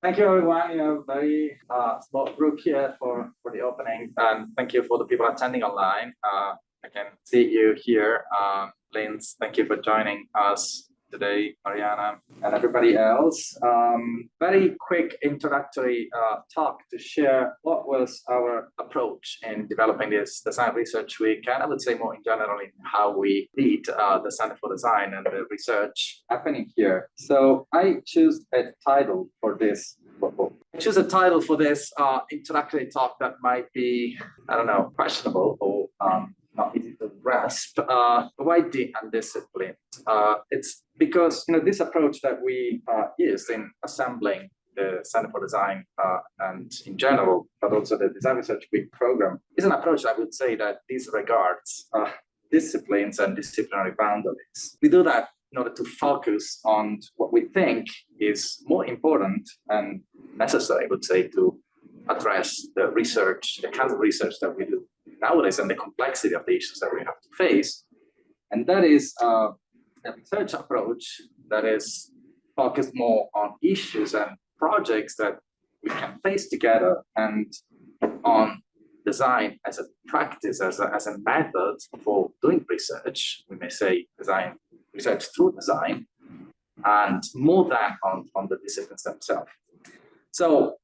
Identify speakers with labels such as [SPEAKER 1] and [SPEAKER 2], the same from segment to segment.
[SPEAKER 1] Thank you, everyone. Very small group here for the opening, and thank you for the people attending online. I can see you here. Linz, thank you for joining us today, Mariana, and everybody else. Very quick introductory talk to share what was our approach in developing this Design Research Week, and I would say more in general in how we lead the Center for Design and the research happening here. So I choose a title for this. I choose a title for this introductory talk that might be, I don't know, questionable or not easy to grasp. Why the undisciplined? It's because this approach that we used in assembling the Center for Design and in general, but also the Design Research Week program, is an approach I would say that disregards disciplines and disciplinary boundaries. We do that in order to focus on what we think is more important and necessary, I would say, to address the research, the kinds of research that we do nowadays and the complexity of the issues that we have to face. And that is a research approach that is focused more on issues and projects that we can face together, and on design as a practice, as a method for doing research. We may say design research through design, and more than on the disciplines themselves. So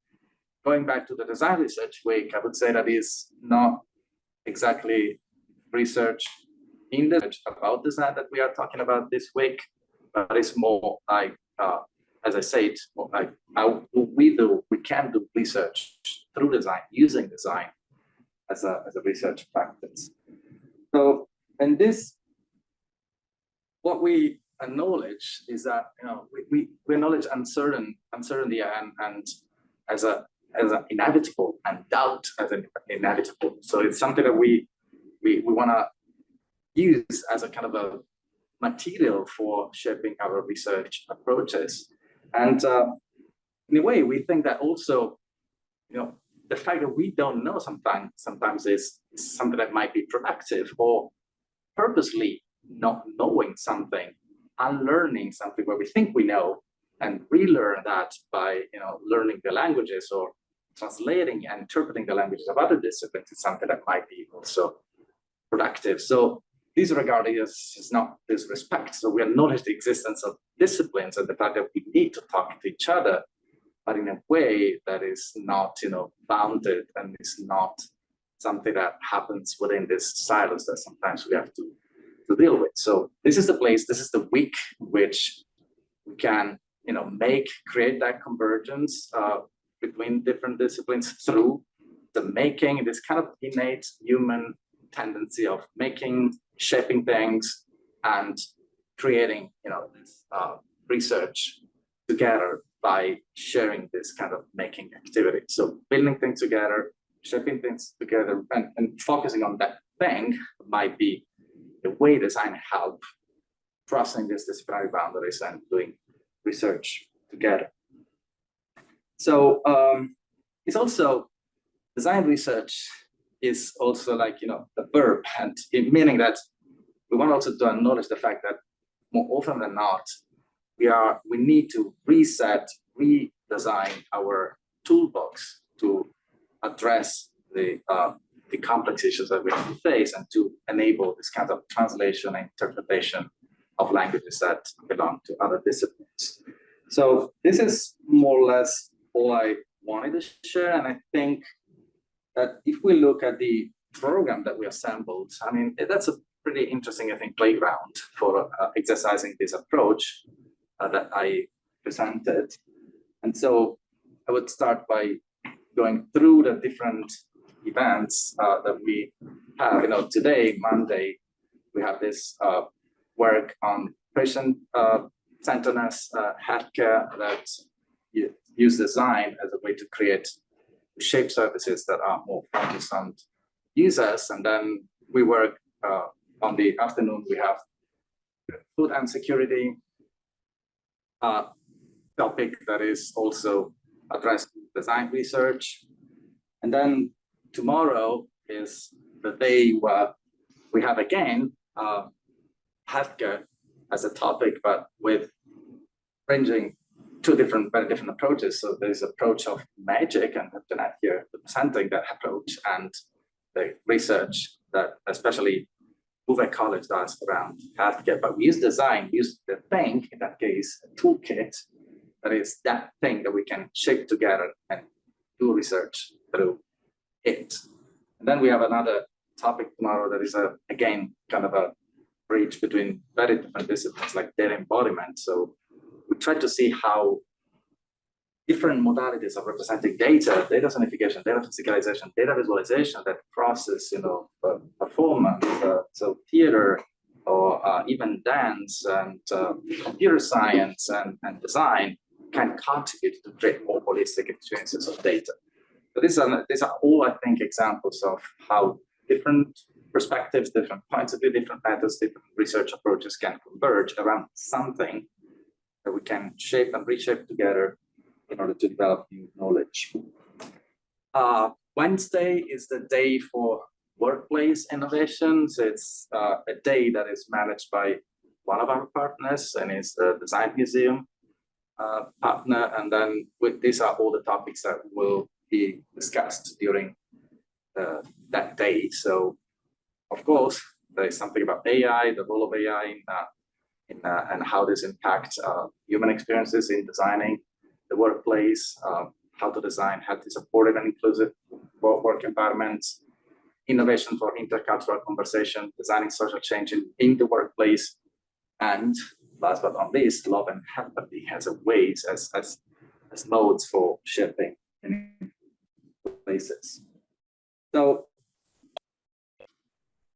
[SPEAKER 1] going back to the Design Research Week, I would say that is not exactly research in the about design that we are talking about this week, but it's more like, as I said, more like how we can do research through design, using design as a research practice. So, and this, what we acknowledge is that we acknowledge uncertainty and as an inevitable, and doubt as an inevitable. So it's something that we want to use as a kind of a material for shaping our research approaches. And in a way, we think that also, the fact that we don't know sometimes is something that might be productive, or purposely not knowing something, unlearning something where we think we know, and relearn that by learning the languages or translating and interpreting the languages of other disciplines is something that might be also productive. So disregard is not disrespect. So we acknowledge the existence of disciplines and the fact that we need to talk to each other, but in a way that is not bounded, and is not something that happens within this silos that sometimes we have to deal with. So this is the place, this is the week which we can create that convergence between different disciplines through the making, this kind of innate human tendency of making, shaping things, and creating this research together by sharing this kind of making activity. So building things together, shaping things together, and focusing on that thing might be the way design help crossing these disciplinary boundaries and doing research together. So it's also, design research is also like the verb, and meaning that we want also to acknowledge the fact that more often than not, we need to reset, redesign our toolbox to address the complex issues that we have to face, and to enable this kind of translation and interpretation of languages that belong to other disciplines. So this is more or less all I wanted to share, and I think that if we look at the program that we assembled, I mean, that's a pretty interesting, I think, playground for exercising this approach that I presented. And so I would start by going through the different events that we have. Today, Monday, we have this work on patient-centeredness, healthcare, that use design as a way to shape services that are more focused on users. And then we work on the afternoon, we have food and security topic that is also addressed in design research. And then tomorrow is the day where we have again healthcare as a topic, but with ranging two very different approaches. So there's approach of magic, and Jeanette here presenting that approach, and the research that especially Bouvé College does around healthcare. But we use design, we use the thing, in that case, a toolkit, that is that thing that we can shape together and do research through it. And then we have another topic tomorrow that is, again, kind of a bridge between very different disciplines like data embodiment. So we try to see how different modalities of representing data sonification, data physicalization, data visualization that process, performance, so theater, or even dance and computer science and design can contribute to create more holistic experiences of data. So these are all, I think, examples of how different perspectives, different points of view, different methods, different research approaches can converge around something that we can shape and reshape together in order to develop new knowledge. Wednesday is the day for workplace innovations. It's a day that is managed by one of our partners, and it's the Design Museum partner. And then these are all the topics that will be discussed during that day. So, of course, there is something about AI, the role of AI and how this impacts human experiences in designing the workplace, how to design healthy, supportive, and inclusive work environments, innovation for intercultural conversation, designing social change in the workplace, and last but not least, love and empathy as ways, as modes for shaping in places. So,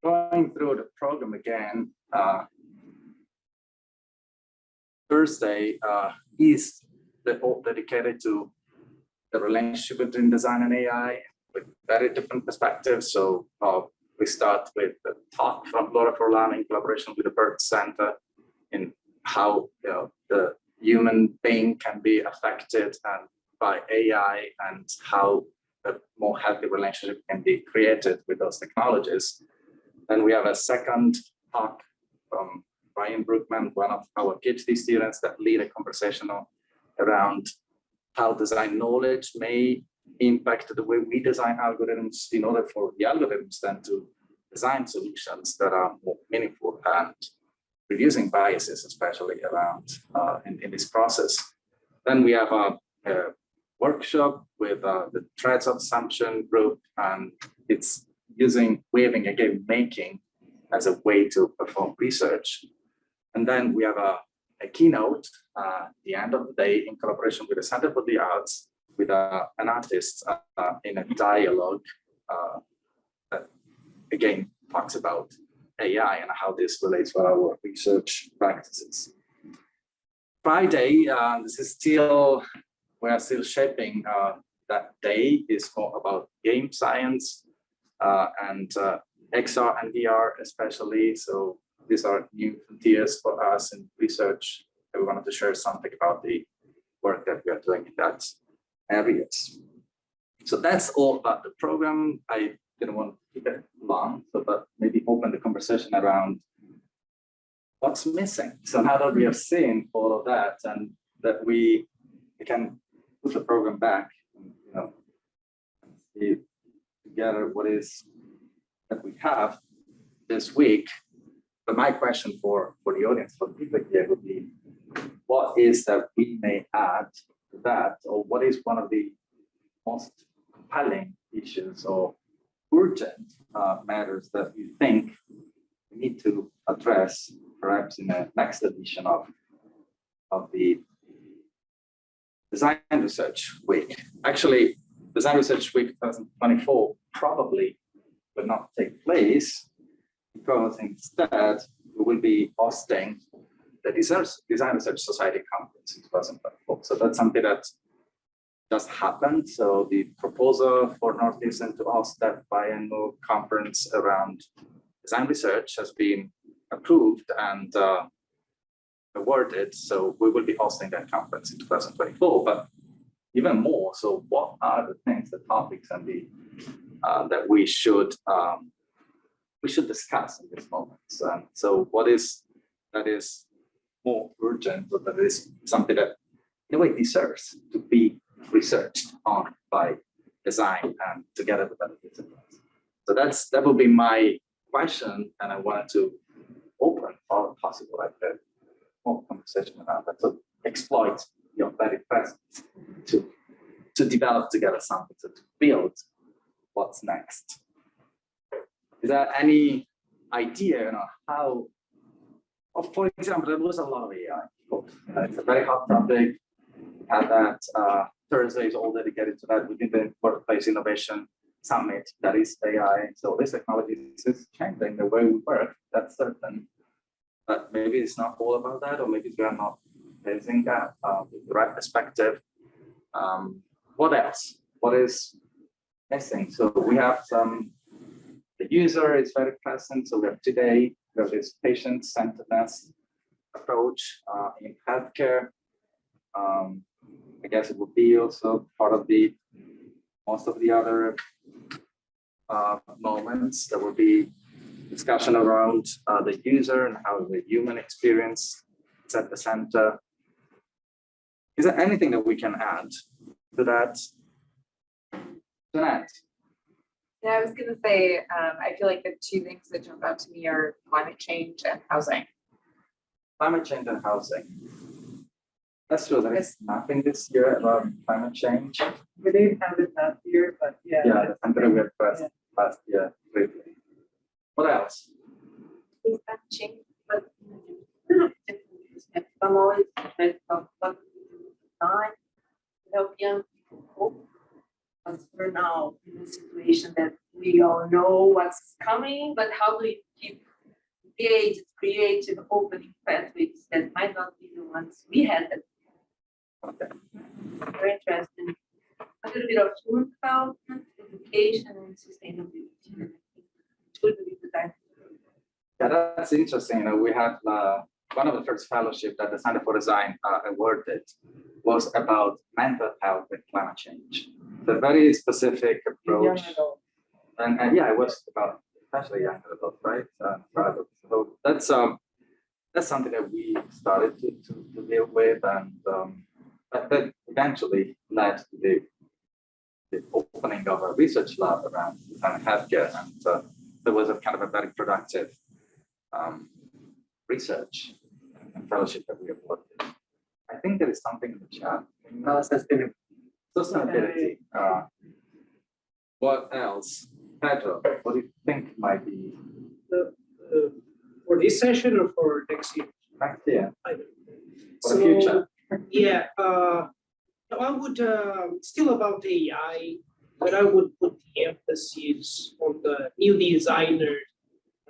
[SPEAKER 1] going through the program again, Thursday is dedicated to the relationship between design and AI with very different perspectives. So we start with the talk from Laura Forlani in collaboration with the Bird Center in how the human being can be affected by AI and how a more healthy relationship can be created with those technologies. Then we have a second talk from Brian Brookman, one of our PhD students, that lead a conversation around how design knowledge may impact the way we design algorithms in order for the algorithms then to design solutions that are more meaningful and reducing biases, especially around in this process. Then we have a workshop with the threads of assumption group, and it's using weaving, again, making as a way to perform research. And then we have a keynote at the end of the day in collaboration with the Center for the Arts, with an artist in a dialogue that, again, talks about AI and how this relates to our research practices. Friday, this is still, we are still shaping that day, is more about game science and XR and VR especially. So these are new frontiers for us in research. We wanted to share something about the work that we are doing in that areas. So that's all about the program. I didn't want to keep it long, but maybe open the conversation around what's missing. So now that we have seen all of that, and that we can put the program back, see together what is that we have this week. But my question for the audience, for the people here, would be, what is that we may add to that, or what is one of the most compelling issues or urgent matters that you think we need to address, perhaps in the next edition of the Design Research Week? Actually, Design Research Week 2024 probably will not take place, because instead we will be hosting the Design Research Society Conference in 2024. So that's something that just happened. So the proposal for Northeastern to host that biannual conference around design research has been approved and awarded. So we will be hosting that conference in 2024. But even more, so what are the things, the topics, and the that we should discuss in this moment? So what is that is more urgent, or that is something that in a way, deserves to be researched on by design and together with other disciplines. So that would be my question, and I wanted to open all possible like the whole conversation around that. So exploit your very presence to develop together something, to build what's next. Is there any idea, how? Or for example, there was a lot of AI. It's a very hot topic. And that Thursday is all dedicated to that. We did the Workplace Innovation Summit that is AI. So this technology is changing the way we work. That's certain. But maybe it's not all about that, or maybe we are not facing that with the right perspective. What else? What is missing? So we have the user is very present. So we have today, we have this patient-centeredness approach in healthcare. I guess it would be also part of most of the other moments. There will be discussion around the user and how the human experience is at the center. Is there anything that we can add to that? Jeanette?
[SPEAKER 2] Yeah, I was going to say, I feel like the two things that jump out to me are climate change and housing.
[SPEAKER 1] Climate change and housing. That's true. There is nothing this year about climate change.
[SPEAKER 3] We didn't have it last year, but yeah.
[SPEAKER 1] Yeah, that's something we had last year briefly. What else?
[SPEAKER 4] Is that change? But I'm always interested of what design to help young people cope. Because we're now in a situation that we all know what's coming, but how do we keep engaged, creative, opening pathways that might not be the ones we had?
[SPEAKER 1] Okay.
[SPEAKER 4] Very interesting. A little bit of human development, education, and sustainability. It would be the time.
[SPEAKER 1] Yeah, that's interesting. We had one of the first fellowship that the Center for Design awarded was about mental health and climate change. The very specific approach. And yeah, it was about especially young adults, right? So that's something that we started to deal with, and that eventually led to the opening of a research lab around healthcare, and there was a kind of a very productive research and fellowship that we awarded. I think there is something in the chat. Sustainability. What else? Pedro, what do you think might be?
[SPEAKER 3] For this session or for next year?
[SPEAKER 1] Next year. For the
[SPEAKER 3] So,
[SPEAKER 1] future.
[SPEAKER 3] yeah, I would still about AI, but I would put the emphasis on the new designer,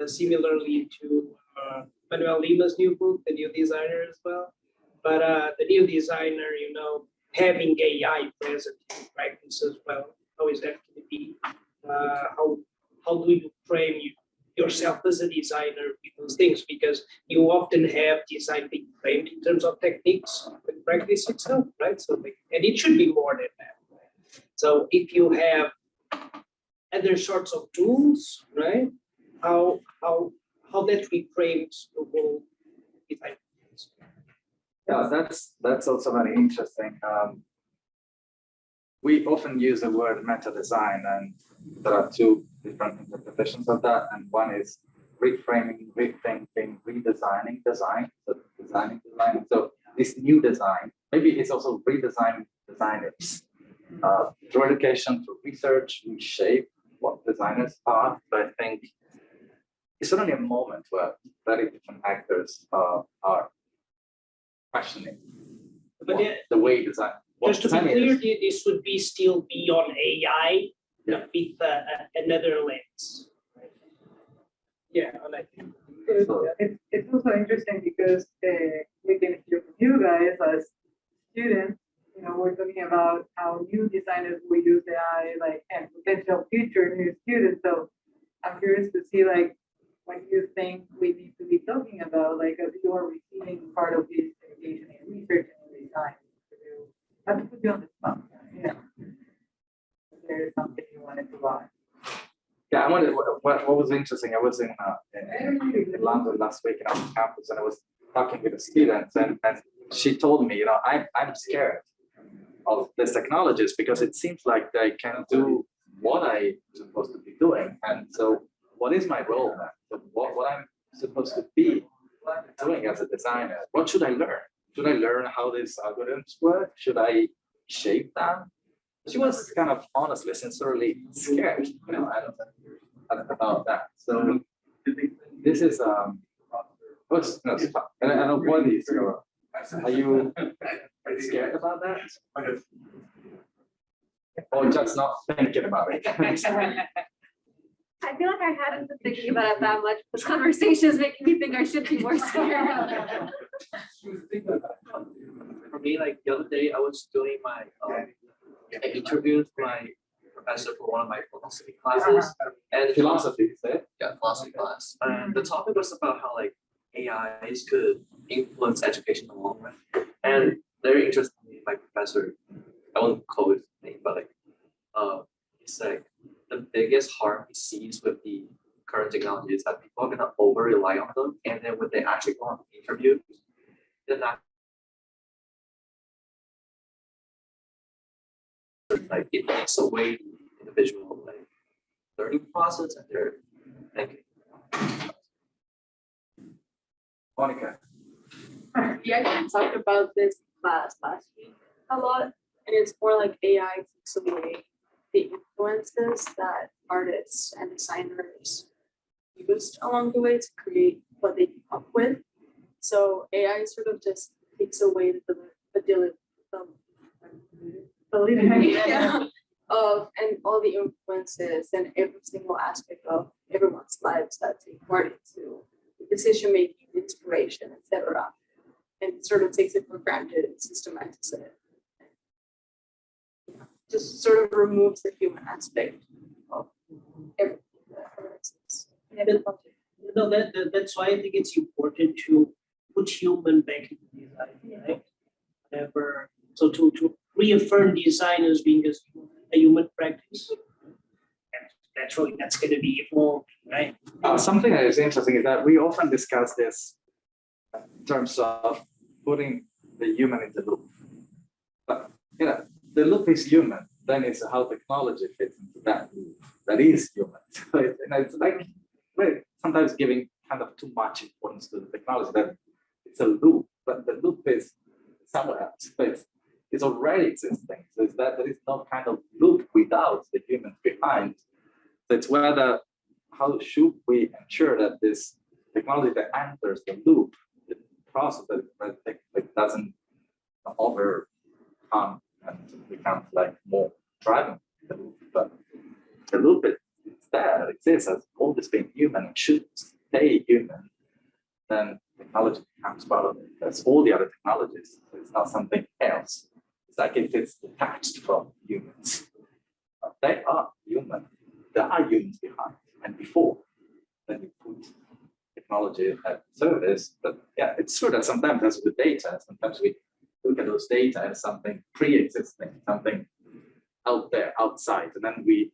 [SPEAKER 3] similarly to Manuel Lima's new book, The New Designer as well. But the new designer, having AI present in practice as well. How is that going to be? How do you frame yourself as a designer with those things? Because you often have design being framed in terms of techniques with practice itself, right? So, and it should be more than that. Right? So if you have other sorts of tools, right? How that reframes the whole design.
[SPEAKER 1] Yeah, that's also very interesting. We often use the word meta design, and there are two different interpretations of that. And one is reframing, rethinking, redesigning design. So designing design. So this new design, maybe it's also redesigning designers. Through education, through research, we shape what designers are. But I think it's certainly a moment where very different actors are questioning the way design.
[SPEAKER 3] Just to be clear, this would be still beyond AI,
[SPEAKER 1] Yeah.
[SPEAKER 3] with another lens. Right? Yeah, and I think
[SPEAKER 5] It's also interesting because we can hear from you guys as students. We're talking about how new designers will use AI, and potential future new students. So I'm curious to see, what you think we need to be talking about, as you are receiving part of this education in research and design. Not to put you on the spot. If there is something you wanted to add.
[SPEAKER 1] Yeah, I wondered what was interesting. I was in London last week on campus, and I was talking with the students, and she told me, I'm scared of these technologies because it seems like they can do what I'm supposed to be doing. And so what is my role then? So what I'm supposed to be doing as a designer? What should I learn? Should I learn how these algorithms work? Should I shape them? She was kind of honestly, sincerely scared, about that. So this is what's no, and I know what is your, are you scared about that? Or just not thinking about it?
[SPEAKER 6] I feel like I hadn't been thinking about it that much. This conversation is making me think I should be more scared.
[SPEAKER 7] For me, like the other day, I was doing my, I interviewed my professor for one of my philosophy classes. And
[SPEAKER 1] Philosophy, is it?
[SPEAKER 7] yeah, philosophy class. And the topic was about how like AIs could influence education in the long run. And very interestingly, my professor, I won't quote his name, but like, he's like, the biggest harm he sees with the current technology is that people are gonna over rely on them, and then when they actually go on the interview, then that like it takes away the individual like learning process and their thinking.
[SPEAKER 1] Monica.
[SPEAKER 8] Yeah, I talked about this class last week a lot, and it's more like AI takes away the influences that artists and designers used along the way to create what they come up with. So AI sort of just takes away the yeah, of and all the influences and every single aspect of everyone's lives that take part into decision making, inspiration, etc. And sort of takes it for granted and systemizes it. Yeah, just sort of removes the human aspect of everything that arises.
[SPEAKER 3] That's why I think it's important to put human back into design, right? Whenever, so to reaffirm design as being a human practice. And naturally, that's going to be evolved, right?
[SPEAKER 1] Something that is interesting is that we often discuss this in terms of putting the human in the loop. But the loop is human. Then it's how technology fits into that loop that is human. So it's like sometimes giving kind of too much importance to the technology that it's a loop, but the loop is somewhere else. It's already existing. So it's that there is no kind of loop without the humans behind. So it's whether how should we ensure that this technology that enters the loop, the process that doesn't overcome and becomes like more driving the loop. But the loop it's there, it exists as always being human, it should stay human, then technology becomes part of it. That's all the other technologies. So it's not something else. It's like if it's detached from humans. But they are human. There are humans behind and before. Then you put technology at service. But yeah, it's true that sometimes as with data, sometimes we look at those data as something pre-existing, something out there, outside, and then we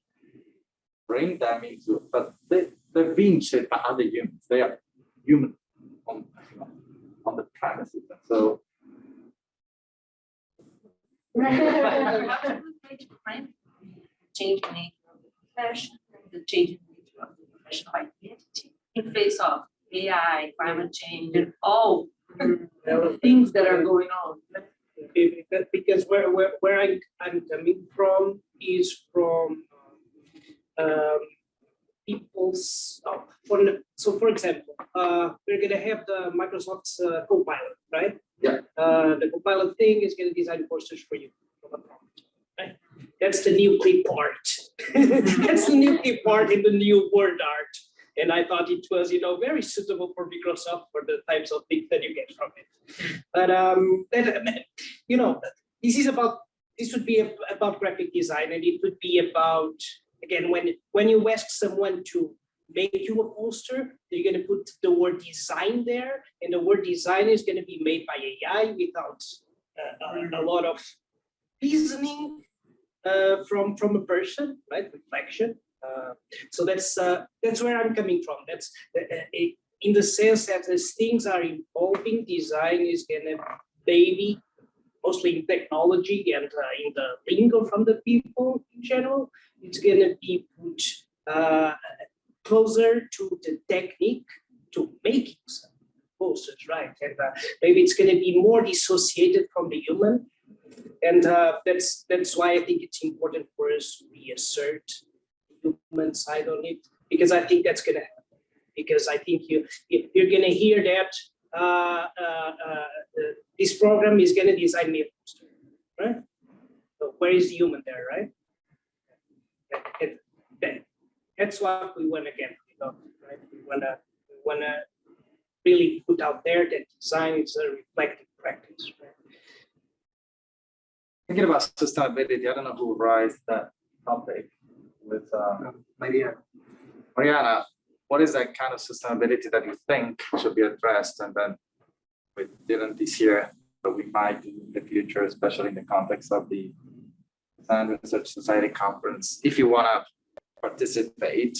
[SPEAKER 1] bring them into, but they're being shaped by other humans. They are human on the premises. And so
[SPEAKER 4] Changing nature of the profession, the changing nature of the professional identity in face of AI, climate change, and all the things that are going on.
[SPEAKER 3] Because where I'm coming from is from people's so for example, we're gonna have the Microsoft's Copilot, right?
[SPEAKER 1] Yeah.
[SPEAKER 3] The Copilot thing is gonna design posters for you from a prompt, right? That's the new clip art. That's the new clip art in the new word art. And I thought it was, very suitable for Microsoft for the types of things that you get from it. But this would be about graphic design, and it would be about, again, when you ask someone to make you a poster, you're going to put the word design there, and the word design is going to be made by AI without a lot of reasoning from a person, right? Reflection. So that's where I'm coming from. That's in the sense that as things are evolving, design is going to baby, mostly in technology and in the lingo from the people in general. It's gonna be put closer to the technique to making some posters, right? And maybe it's gonna be more dissociated from the human. And that's why I think it's important for us to reassert the human side on it, because I think that's gonna happen. Because I think you're gonna hear that this program is gonna design me a poster, right? So where is the human there, right? That's what we want to get, right? We wanna really put out there that design is a reflective practice, right?
[SPEAKER 1] Thinking about sustainability, I don't know who raised that topic with Mariana. What is that kind of sustainability that you think should be addressed, and then we didn't this year, but we might do in the future, especially in the context of the Design Research Society conference, if you want to participate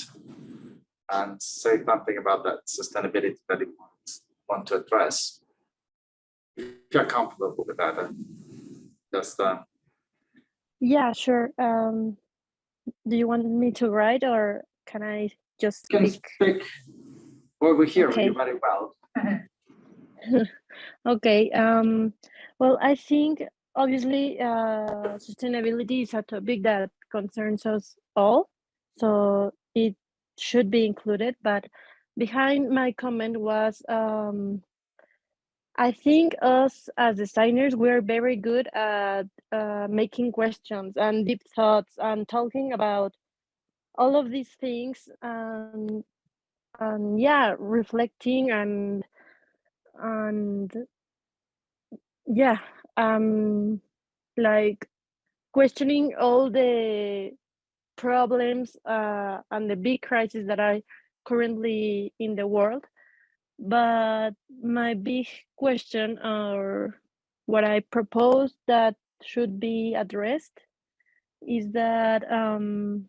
[SPEAKER 1] and say something about that sustainability that you want to address. If you're comfortable with that, just
[SPEAKER 9] Yeah, sure. Do you want me to write, or can I just
[SPEAKER 1] you can
[SPEAKER 9] speak?
[SPEAKER 1] Well, we hear
[SPEAKER 9] Okay.
[SPEAKER 1] you very well.
[SPEAKER 9] Okay. Well, I think obviously sustainability is a topic that concerns us all, so it should be included. But behind my comment was I think us as designers, we're very good at making questions and deep thoughts and talking about all of these things, and yeah, reflecting and yeah, like questioning all the problems and the big crises that are currently in the world. But my big question, or what I propose that should be addressed, is that I'm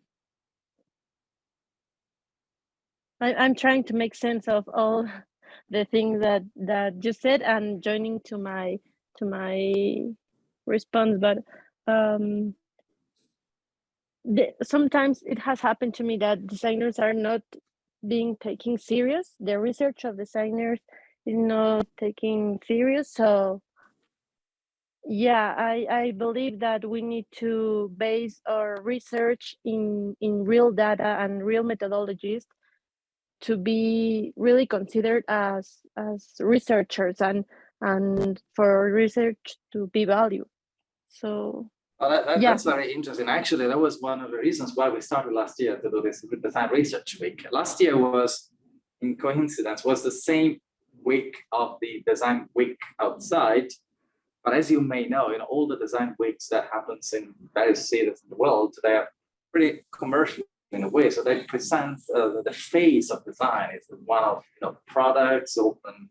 [SPEAKER 9] trying to make sense of all the things that you said and joining to my response. But sometimes it has happened to me that designers are not being taken serious. The research of designers is not taken serious. So yeah, I believe that we need to base our research in real data and real methodologies to be really considered as researchers, and for research to be valued. So
[SPEAKER 1] Well,
[SPEAKER 9] yeah.
[SPEAKER 1] that's very interesting. Actually, that was one of the reasons why we started last year to do this Design Research Week. Last year was, in coincidence, was the same week of the Design Week outside. But as you may know, in all the design weeks that happens in various cities in the world, they are pretty commercial in a way. So they present the face of design is one of products, often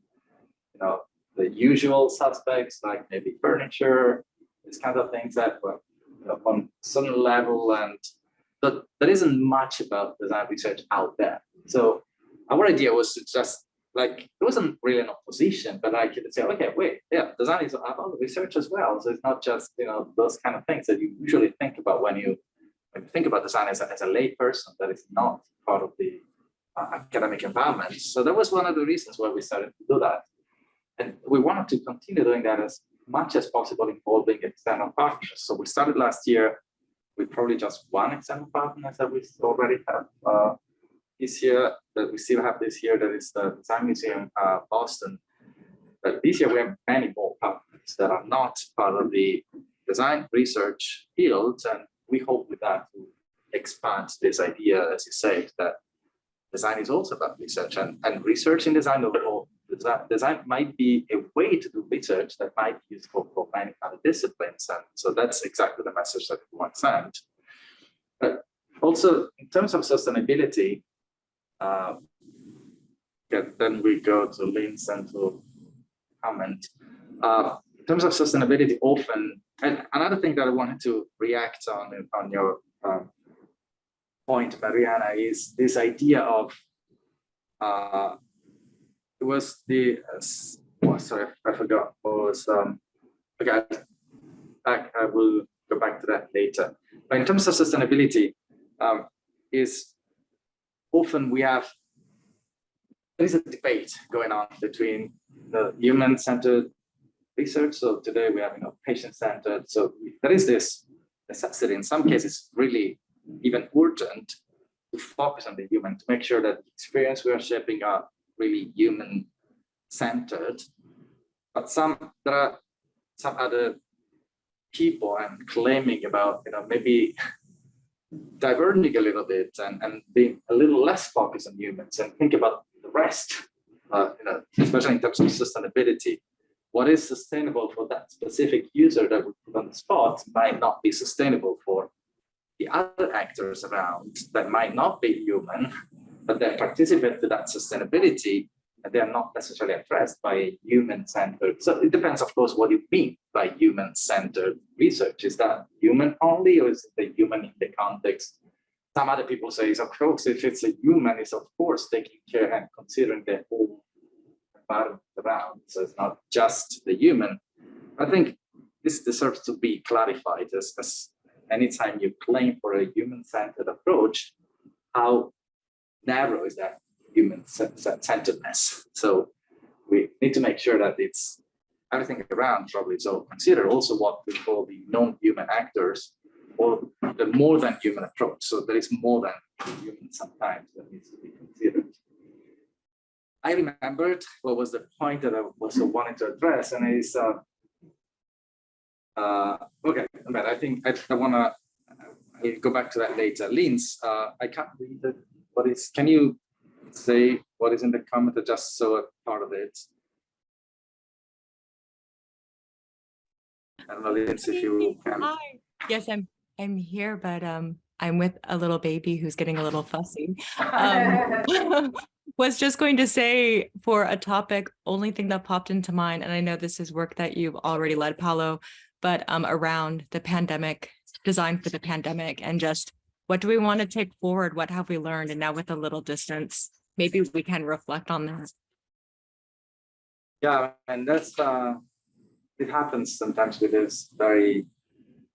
[SPEAKER 1] the usual suspects like maybe furniture, these kind of things that were on some level, and but there isn't much about design research out there. So our idea was to just it wasn't really an opposition, but I could say, okay, wait, yeah, design is about research as well. So it's not just those kind of things that you usually think about when you think about design as a lay person that is not part of the academic environment. So that was one of the reasons why we started to do that. And we wanted to continue doing that as much as possible, involving external partners. So we started last year with probably just one external partner that we already have this year, that we still have this year, that is the Design Museum Boston. But this year we have many more partners that are not part of the design research field, and we hope with that to expand this idea, as you say, that design is also about research, and research in design overall. Design might be a way to do research that might be useful for many other disciplines, and so that's exactly the message that we want to send. But also in terms of sustainability, then we go to Lynn's and to comment. In terms of sustainability, often, and another thing that I wanted to react on your point, Mariana, is this idea of it was the sorry, I forgot what was Okay, I will go back to that later. But in terms of sustainability, is often there is a debate going on between the human-centered research. So today we have, patient-centered. So there is this necessity, in some cases, really even urgent, to focus on the human, to make sure that the experience we are shaping are really human-centered. But there are some other people and claiming about, maybe diverging a little bit and being a little less focused on humans and think about the rest, especially in terms of sustainability. What is sustainable for that specific user that we put on the spot might not be sustainable for the other actors around that might not be human, but they participate to that sustainability, and they are not necessarily addressed by human-centered. So it depends, of course, what you mean by human-centered research. Is that human only, or is it the human in the context? Some other people say, of course, if it's a human, it's of course taking care and considering the whole environment around. So it's not just the human. I think this deserves to be clarified as anytime you claim for a human-centered approach, how narrow is that human-centeredness? So we need to make sure that it's everything around probably. So consider also what we call the non-human actors, or the more than human approach. So there is more than human sometimes that needs to be considered. I remembered what was the point that I was wanting to address, and it's okay, but I think I want to I'll go back to that later. Linz, I can't read it. Can you say what is in the comment, or just so a part of it? I don't know, Linz, if you can.
[SPEAKER 10] Hi. Yes, I'm here, but I'm with a little baby who's getting a little fussy. Was just going to say, for a topic, only thing that popped into mind, and I know this is work that you've already led, Paulo, but around the pandemic, design for the pandemic, and just what do we want to take forward? What have we learned? And now with a little distance, maybe we can reflect on that.
[SPEAKER 1] Yeah, and that's it happens sometimes with this very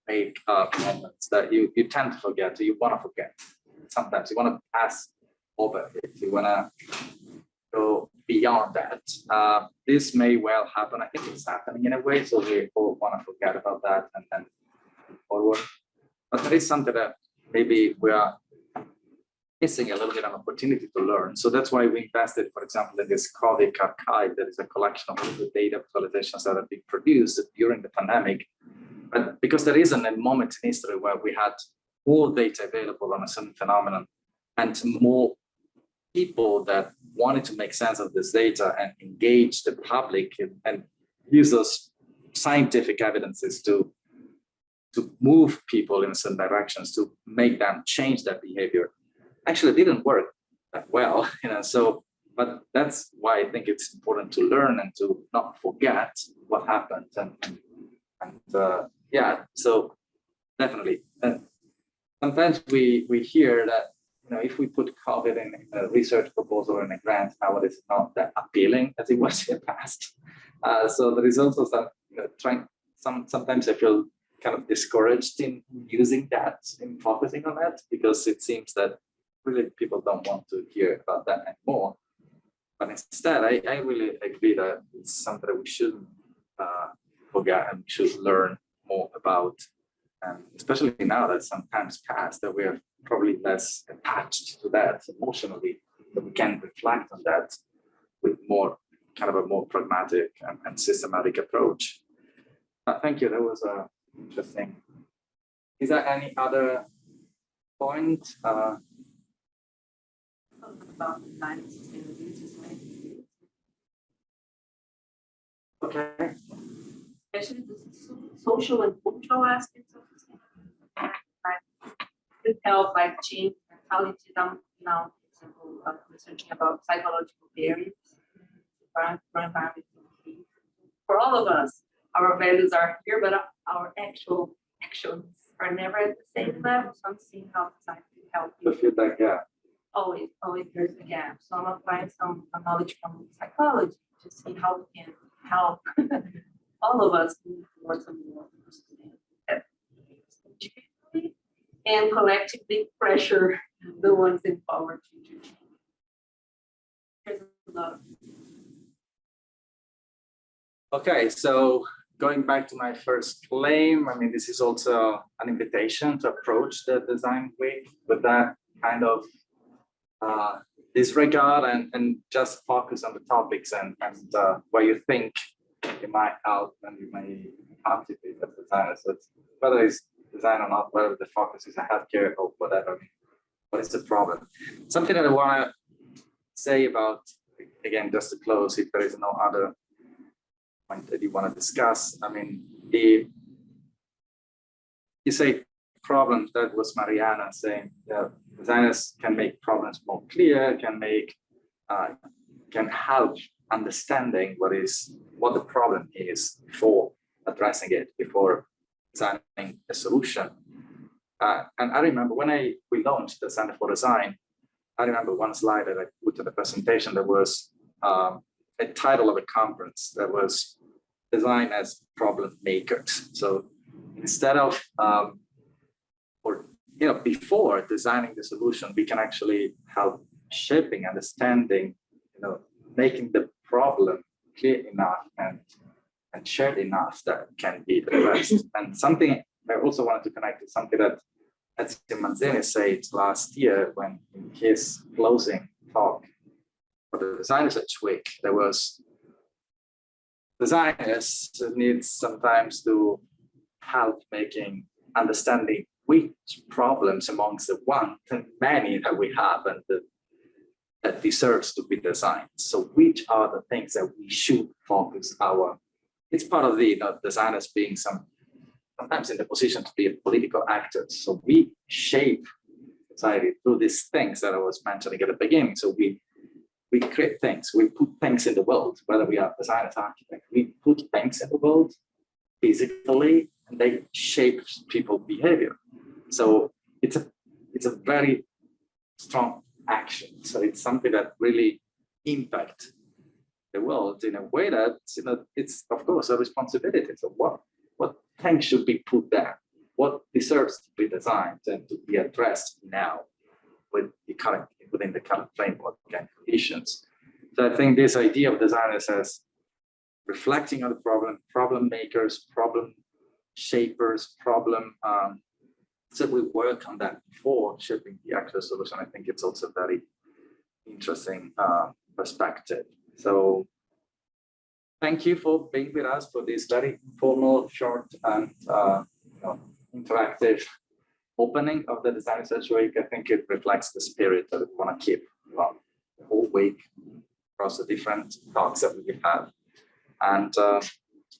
[SPEAKER 1] vague moments that you tend to forget, or you want to forget. Sometimes you want to pass over it. You want to go beyond that. This may well happen. I think it's happening in a way, so we all want to forget about that and then move forward. But there is something that maybe we are missing a little bit of opportunity to learn. So that's why we invested, for example, in this COVID archive. That is a collection of all the data visualizations that have been produced during the pandemic. But because there isn't a moment in history where we had more data available on a certain phenomenon and more people that wanted to make sense of this data and engage the public and use those scientific evidences to move people in certain directions, to make them change their behavior, actually didn't work that well, so, but that's why I think it's important to learn and to not forget what happened. And yeah, so definitely. Sometimes we hear that, if we put COVID in a research proposal or in a grant, nowadays it's not that appealing as it was in the past. So there is also some, sometimes I feel kind of discouraged in using that, in focusing on that, because it seems that really people don't want to hear about that anymore. But instead, I really agree that it's something that we shouldn't forget and we should learn more about. And especially now that some time's passed, that we are probably less attached to that emotionally, that we can reflect on that with more kind of a more pragmatic and systematic approach. Thank you. That was interesting. Is there any other point?
[SPEAKER 4] About design and sustainability,
[SPEAKER 1] Okay.
[SPEAKER 4] especially the social and cultural aspects of sustainability. Could help like change mentality now, for example, researching about psychological barriers for environmental behavior. For all of us, our values are here, but our actual actions are never at the same level. So I'm seeing how design can help you.
[SPEAKER 1] The feedback, yeah.
[SPEAKER 4] Always there's a gap. So I'm applying some knowledge from psychology to see how we can help all of us move towards a more individually and collectively pressure the ones in power to do. There's a lot of
[SPEAKER 1] Okay, so going back to my first claim, I mean, this is also an invitation to approach the design week with that kind of disregard and just focus on the topics and where you think it might help and you may contribute as designers. So it's, whether it's design or not, whether the focus is a healthcare or whatever, I mean, what is the problem? Something that I want to say about, again, just to close, if there is no other point that you want to discuss, I mean, you say problems, that was Mariana saying, designers can make problems more clear, can help understanding what the problem is before addressing it, before designing a solution. And I remember when we launched the Center for Design, I remember one slide that I put in the presentation that was a title of a conference that was Design as Problem Makers. So instead of before designing the solution, we can actually help shaping, understanding, making the problem clear enough and shared enough that can be addressed. And something I also wanted to connect to something that Ezio Manzini said last year when in his closing talk for the Design Research Week, there was designers need sometimes to help understanding which problems amongst the one and many that we have and that deserves to be designed. So which are the things that we should focus it's part of the designers being sometimes in the position to be a political actor. So we shape society through these things that I was mentioning at the beginning. So we create things, we put things in the world, whether we are designers, architects, we put things in the world physically and they shape people's behavior. So it's a very strong action. So it's something that really impacts the world in a way that it's of course a responsibility. So what things should be put there? What deserves to be designed and to be addressed now within the current framework and conditions? So I think this idea of designers as reflecting on the problem makers, problem shapers, so we work on that before shaping the actual solution. I think it's also very interesting perspective. So thank you for being with us for this very informal, short, and interactive opening of the Design Research Week. I think it reflects the spirit that we want to keep the whole week across the different talks that we have. And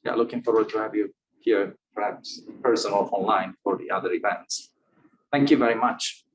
[SPEAKER 1] looking forward to have you here, perhaps in person or online for the other events. Thank you very much.